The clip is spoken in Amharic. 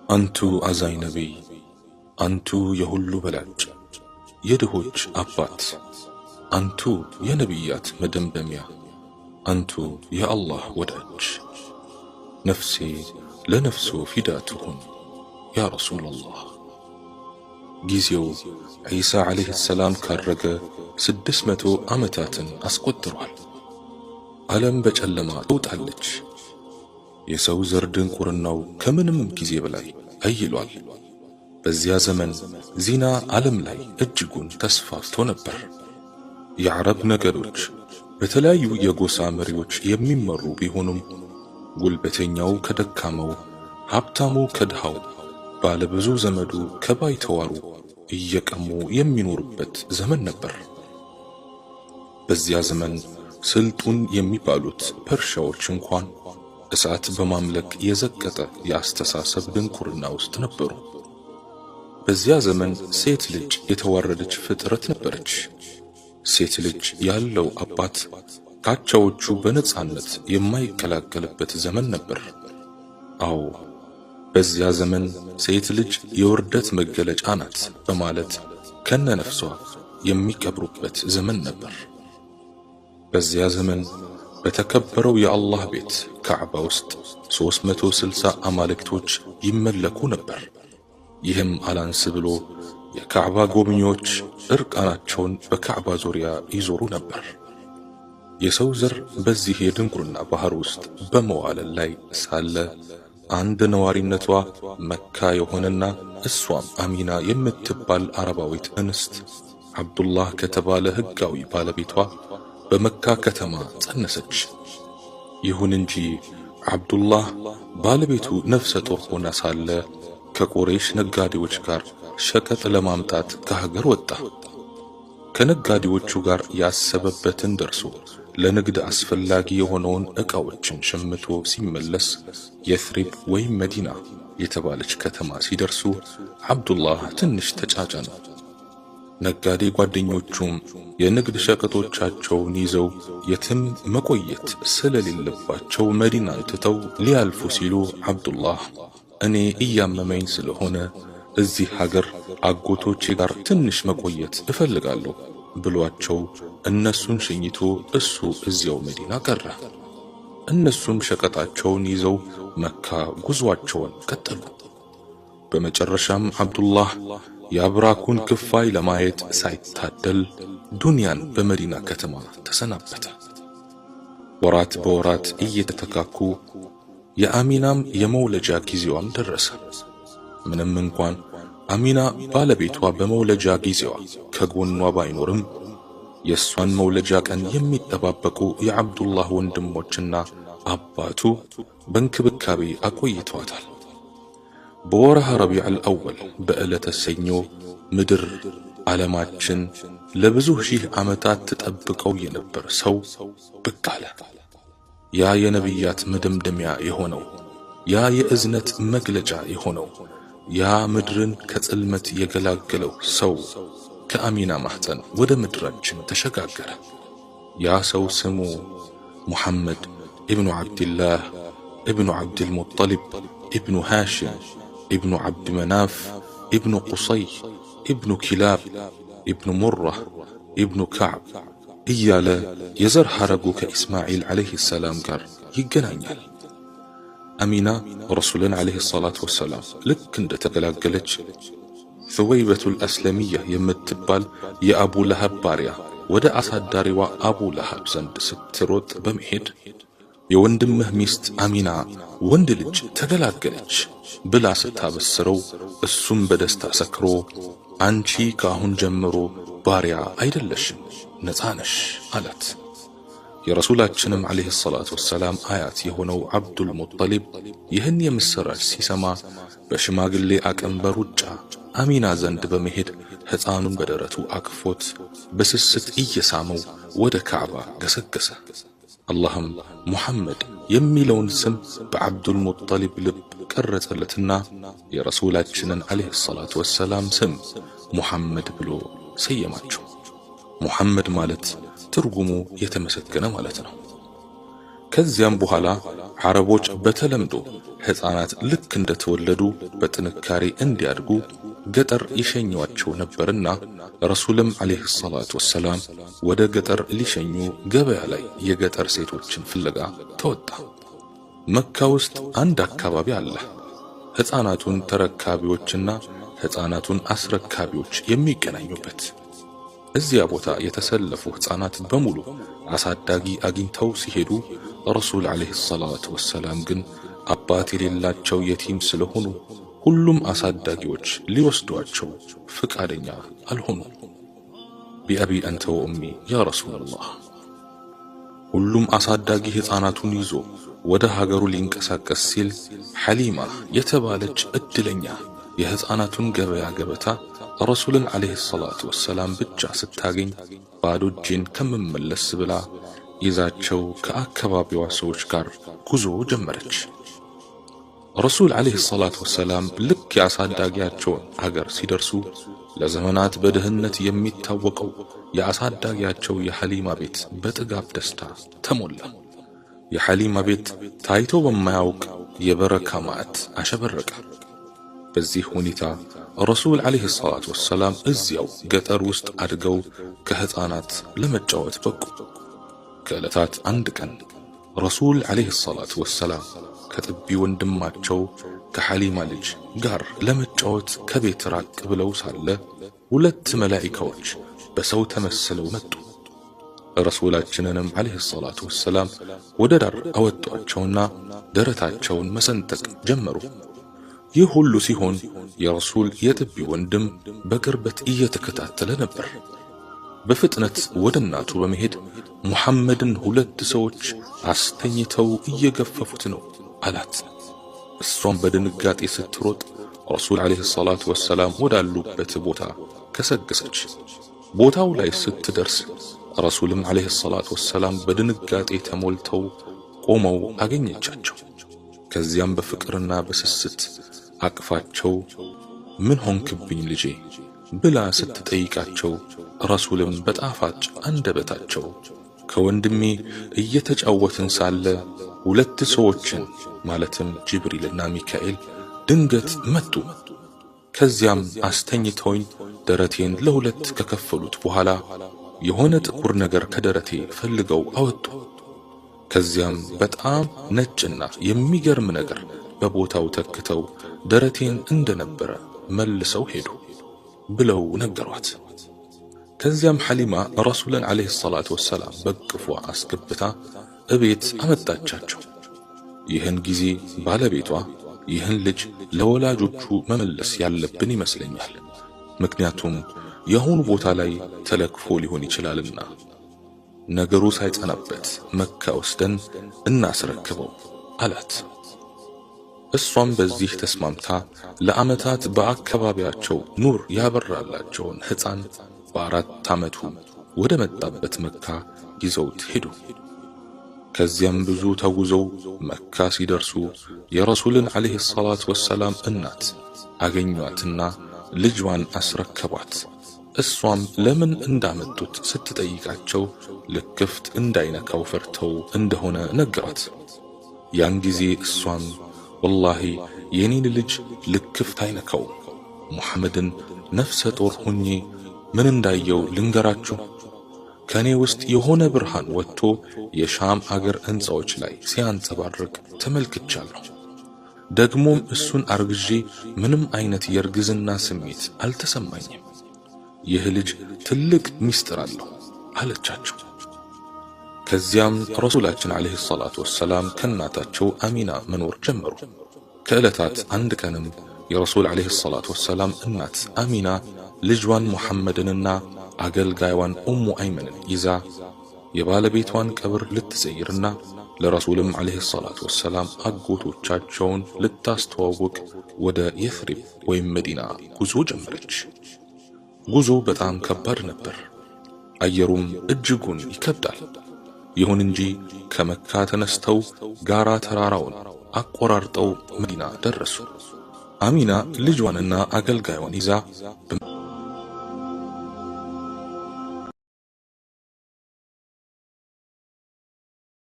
አንቱ አዛኝ ነቢይ፣ አንቱ የሁሉ በላጭ የድሆች አባት፣ አንቱ የነቢያት መደምደሚያ፣ አንቱ የአላህ ወዳጅ። ነፍሴ ለነፍሱ ፊዳ ትሁን ያ ረሱለላህ። ጊዜው ዒሳ ዓለይሂ ሰላም ካረገ 600 ዓመታትን አስቆጥሯል። ዓለም በጨለማ ተውጣለች። የሰው ዘር ድንቁርናው ከምንም ጊዜ በላይ አይሏል። በዚያ ዘመን ዚና ዓለም ላይ እጅጉን ተስፋፍቶ ነበር። የዓረብ ነገዶች በተለያዩ የጎሳ መሪዎች የሚመሩ ቢሆኑም ጉልበተኛው ከደካማው፣ ሀብታሙ ከድሃው፣ ባለብዙ ዘመዱ ከባይተዋሩ እየቀሙ የሚኖሩበት ዘመን ነበር። በዚያ ዘመን ስልጡን የሚባሉት ፐርሻዎች እንኳን እሳት በማምለክ የዘቀጠ የአስተሳሰብ ድንቁርና ውስጥ ነበሩ። በዚያ ዘመን ሴት ልጅ የተዋረደች ፍጥረት ነበረች። ሴት ልጅ ያለው አባት ካቻዎቹ በነጻነት የማይቀላቀልበት ዘመን ነበር። አዎ፣ በዚያ ዘመን ሴት ልጅ የውርደት መገለጫ ናት በማለት ከነነፍሷ የሚቀብሩበት ዘመን ነበር። በዚያ ዘመን በተከበረው የአላህ ቤት ካዕባ ውስጥ 360 አማልክቶች ይመለኩ ነበር። ይህም አላንስ ብሎ የካዕባ ጎብኚዎች እርቃናቸውን በካዕባ ዙሪያ ይዞሩ ነበር። የሰው ዘር በዚህ የድንቁርና ባህር ውስጥ በመዋለል ላይ ሳለ አንድ ነዋሪነቷ መካ የሆነና እሷም አሚና የምትባል አረባዊት እንስት አብዱላህ ከተባለ ሕጋዊ ባለቤቷ በመካ ከተማ ጸነሰች። ይሁን እንጂ አብዱላህ ባለቤቱ ነፍሰ ጡር ሆና ሳለ ከቁረይሽ ነጋዴዎች ጋር ሸቀጥ ለማምጣት ከሀገር ወጣ። ከነጋዴዎቹ ጋር ያሰበበትን ደርሶ ለንግድ አስፈላጊ የሆነውን ዕቃዎችን ሸምቶ ሲመለስ የትሪብ ወይም መዲና የተባለች ከተማ ሲደርሱ አብዱላህ ትንሽ ተጫጫነ። ነጋዴ ጓደኞቹም የንግድ ሸቀጦቻቸውን ይዘው የትም መቆየት ስለሌለባቸው መዲናን ትተው ሊያልፉ ሲሉ አብዱላህ እኔ እያመመኝ ስለሆነ እዚህ ሀገር አጎቶቼ ጋር ትንሽ መቆየት እፈልጋለሁ ብሏቸው እነሱን ሸኝቶ እሱ እዚያው መዲና ቀረ። እነሱም ሸቀጣቸውን ይዘው መካ ጉዟቸውን ቀጠሉ። በመጨረሻም አብዱላህ የአብራኩን ክፋይ ለማየት ሳይታደል ዱንያን በመዲና ከተማ ተሰናበተ። ወራት በወራት እየተተካኩ የአሚናም የመውለጃ ጊዜዋም ደረሰ። ምንም እንኳን አሚና ባለቤቷ በመውለጃ ጊዜዋ ከጎኗ ባይኖርም የእሷን መውለጃ ቀን የሚጠባበቁ የአብዱላህ ወንድሞችና አባቱ በእንክብካቤ አቆይተዋታል። በወርሃ ረቢዑል አወል በዕለተ ሰኞ ምድር ዓለማችን ለብዙ ሺህ ዓመታት ተጠብቀው የነበር ሰው ብቅ አለ። ያ የነቢያት መደምደሚያ የሆነው፣ ያ የእዝነት መግለጫ የሆነው፣ ያ ምድርን ከጽልመት የገላገለው ሰው ከአሚና ማህፀን ወደ ምድራችን ተሸጋገረ። ያ ሰው ስሙ ሙሐመድ ኢብኑ ዓብድላህ ኢብኑ ዓብድልሙጠሊብ ኢብኑ ሃሽም ኢብኑ ዓብድ መናፍ ኢብኑ ቁሰይ ኢብኑ ኪላብ ኢብኑ ሙራህ ኢብኑ ከዕብ እያለ የዘር ሐረጉ ከኢስማዒል ዓለይሂ ሰላም ጋር ይገናኛል። አሚና ረሱልን ዓለይሂ ሰላቱ ወሰላም ልክ እንደ ተገላገለች ሱወይበቱል አስለሚያ የምትባል የአቡ ለሃብ ባሪያ ወደ አሳዳሪዋ አቡ ለሃብ ዘንድ ስትሮጥ በመሄድ የወንድምህ ሚስት አሚና ወንድ ልጅ ተገላገለች ብላ ስታበስረው እሱም በደስታ ሰክሮ አንቺ ከአሁን ጀምሮ ባሪያ አይደለሽም ነፃ ነሽ አላት። የረሱላችንም ዓለይሂ ሰላቱ ወሰላም አያት የሆነው አብዱል ሙጠሊብ ይህን የምስራች ሲሰማ በሽማግሌ አቅም በሩጫ አሚና ዘንድ በመሄድ ሕፃኑን በደረቱ አቅፎት በስስት እየሳመው ወደ ካዕባ ገሰገሰ። አላህም ሙሐመድ የሚለውን ስም በአብዱል ሙጠሊብ ልብ ቀረጸለትና የረሱላችንን ዓለይሂ ሰላቱ ወሰላም ስም ሙሐመድ ብሎ ሰየማቸው። ሙሐመድ ማለት ትርጉሙ የተመሰገነ ማለት ነው። ከዚያም በኋላ ዓረቦች በተለምዶ ሕፃናት ልክ እንደተወለዱ በጥንካሬ እንዲያድጉ ገጠር ይሸኟቸው ነበርና ረሱልም አለይሂ ሰላቱ ወሰላም ወደ ገጠር ሊሸኙ ገበያ ላይ የገጠር ሴቶችን ፍለጋ ተወጣ። መካ ውስጥ አንድ አካባቢ አለ፣ ሕፃናቱን ተረካቢዎችና ሕፃናቱን አስረካቢዎች የሚገናኙበት። እዚያ ቦታ የተሰለፉ ሕፃናት በሙሉ አሳዳጊ አግኝተው ሲሄዱ ረሱል አለይሂ ሰላቱ ወሰላም ግን አባት የሌላቸው የቲም ስለሆኑ ሁሉም አሳዳጊዎች ሊወስዷቸው ፍቃደኛ አልሆኑ። ቢአቢ አንተ ወኡሚ ያ ረሱላላህ። ሁሉም አሳዳጊ ሕፃናቱን ይዞ ወደ ሀገሩ ሊንቀሳቀስ ሲል ሐሊማ የተባለች እድለኛ የሕፃናቱን ገበያ ገበታ ረሱልን አለይሂ ሰላቱ ወሰላም ብቻ ስታገኝ ባዶ እጄን ከምመለስ ብላ ይዛቸው ከአካባቢዋ ሰዎች ጋር ጉዞ ጀመረች። ረሱል አለይሂ ሰላቱ ወሰላም ልክ የአሳዳጊያቸውን አገር ሲደርሱ ለዘመናት በድህነት የሚታወቀው የአሳዳጊያቸው የሐሊማ ቤት በጥጋብ ደስታ ተሞላ። የሐሊማ ቤት ታይቶ በማያውቅ የበረካ ማዕት አሸበረቀ። በዚህ ሁኔታ ረሱል አለይሂ ሰላቱ ወሰላም እዚያው ገጠር ውስጥ አድገው ከሕፃናት ለመጫወት በቁ። ከዕለታት አንድ ቀን ረሱል አለይሂ ሰላቱ ወሰላም ከጥቢ ወንድማቸው ከሐሊማ ልጅ ጋር ለመጫወት ከቤት ራቅ ብለው ሳለ ሁለት መላኢካዎች በሰው ተመስለው መጡ። ረሱላችንንም አለይሂ ሰላቱ ወሰላም ወደ ዳር አወጧቸውና ደረታቸውን መሰንጠቅ ጀመሩ። ይህ ሁሉ ሲሆን የረሱል የጥቢ ወንድም በቅርበት እየተከታተለ ነበር። በፍጥነት ወደ እናቱ በመሄድ ሙሐመድን ሁለት ሰዎች አስተኝተው እየገፈፉት ነው አላት። እሷም በድንጋጤ ስትሮጥ ረሱል አለይሂ ሰላቱ ወሰላም ወዳሉበት ቦታ ከሰገሰች። ቦታው ላይ ስትደርስ ረሱልም አለይሂ ሰላቱ ወሰላም በድንጋጤ ተሞልተው ቆመው አገኘቻቸው። ከዚያም በፍቅርና በስስት አቅፋቸው ምን ሆንክብኝ ልጄ ብላ ስትጠይቃቸው ረሱልም በጣፋጭ አንደበታቸው ከወንድሜ እየተጫወትን ሳለ ሁለት ሰዎችን ማለትም ጅብሪልና ሚካኤል ድንገት መጡ። ከዚያም አስተኝተውኝ ደረቴን ለሁለት ከከፈሉት በኋላ የሆነ ጥቁር ነገር ከደረቴ ፈልገው አወጡ። ከዚያም በጣም ነጭና የሚገርም ነገር በቦታው ተክተው ደረቴን እንደነበረ መልሰው ሄዱ ብለው ነገሯት። ከዚያም ሐሊማ ረሱልን አለይሂ ሰላቱ ወሰላም በቅፏ አስገብታ እቤት አመጣቻቸው። ይህን ጊዜ ባለቤቷ ይህን ልጅ ለወላጆቹ መመለስ ያለብን ይመስለኛል፣ ምክንያቱም የሆኑ ቦታ ላይ ተለክፎ ሊሆን ይችላልና ነገሩ ሳይጸናበት መካ ወስደን እናስረክበው አላት። እሷም በዚህ ተስማምታ ለዓመታት በአካባቢያቸው ኑር ያበራላቸውን ሕፃን በ4 ዓመቱ ወደ መጣበት መካ ይዘውት ሄዱ። ከዚያም ብዙ ተጉዘው መካ ሲደርሱ የረሱልን አለይሂ ሰላቱ ወሰላም እናት አገኟትና ልጇን አስረከቧት። እሷም ለምን እንዳመጡት ስትጠይቃቸው ልክፍት እንዳይነካው ፈርተው እንደሆነ ነገሯት። ያን ጊዜ እሷም ወላሂ የኔን ልጅ ልክፍት አይነካው፣ ሙሐመድን ነፍሰ ጦር ሆኜ ምን እንዳየው ልንገራችሁ። ከኔ ውስጥ የሆነ ብርሃን ወጥቶ የሻም አገር ሕንጻዎች ላይ ሲያንጸባርቅ ተመልክቻለሁ። ደግሞም እሱን አርግዤ ምንም አይነት የእርግዝና ስሜት አልተሰማኝም። ይህ ልጅ ትልቅ ሚስጥር አለው አለቻቸው። ከዚያም ረሱላችን አለይሂ ሰላቱ ወሰላም ከእናታቸው አሚና መኖር ጀመሩ። ከዕለታት አንድ ቀንም የረሱል አለይሂ ሰላቱ ወሰላም እናት አሚና ልጇን ሙሐመድንና አገልጋይዋን ኡሙ አይመንን ይዛ የባለቤቷን ቀብር ልትዘይርና ለረሱልም አለይሂ ሰላቱ ወሰላም አጎቶቻቸውን ልታስተዋውቅ ወደ የፍሪብ ወይም መዲና ጉዞ ጀመረች። ጉዞ በጣም ከባድ ነበር። አየሩም እጅጉን ይከብዳል። ይሁን እንጂ ከመካ ተነስተው ጋራ ተራራውን አቆራርጠው መዲና ደረሱ። አሚና ልጇንና አገልጋይዋን ይዛ